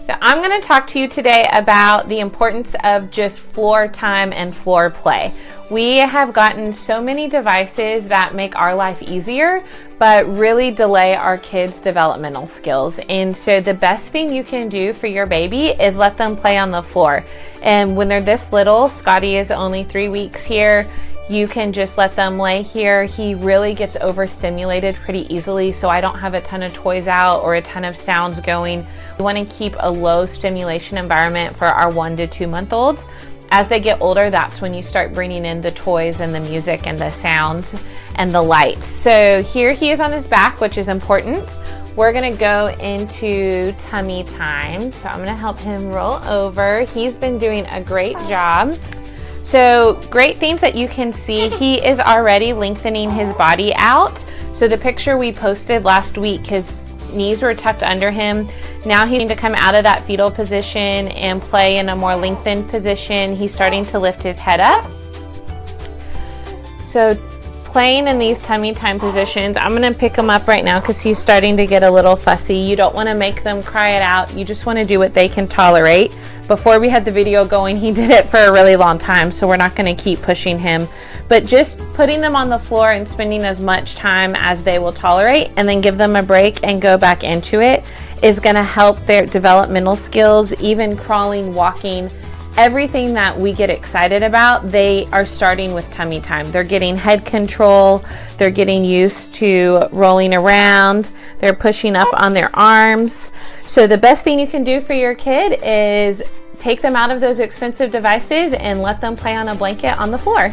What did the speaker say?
So I'm going to talk to you today about the importance of just floor time and floor play. We have gotten so many devices that make our life easier, but really delay our kids' developmental skills. And so the best thing you can do for your baby is let them play on the floor. And when they're this little, Scotty is only 3 weeks here, you can just let them lay here. He really gets overstimulated pretty easily, so I don't have a ton of toys out or a ton of sounds going. We want to keep a low stimulation environment for our 1 to 2 month olds. As they get older, that's when you start bringing in the toys and the music and the sounds and the lights. So here he is on his back, which is important. We're gonna go into tummy time. So I'm gonna help him roll over. He's been doing a great job. So great things that you can see, he is already lengthening his body out. So the picture we posted last week, his knees were tucked under him. Now he's going to come out of that fetal position and play in a more lengthened position. He's starting to lift his head up. So playing in these tummy time positions, I'm going to pick him up right now because he's starting to get a little fussy. You don't want to make them cry it out. You just want to do what they can tolerate. Before we had the video going, he did it for a really long time, so we're not going to keep pushing him. But just putting them on the floor and spending as much time as they will tolerate and then give them a break and go back into it is going to help their developmental skills, even crawling, walking. Everything that we get excited about, they are starting with tummy time. They're getting head control, they're getting used to rolling around, they're pushing up on their arms. So the best thing you can do for your kid is take them out of those expensive devices and let them play on a blanket on the floor.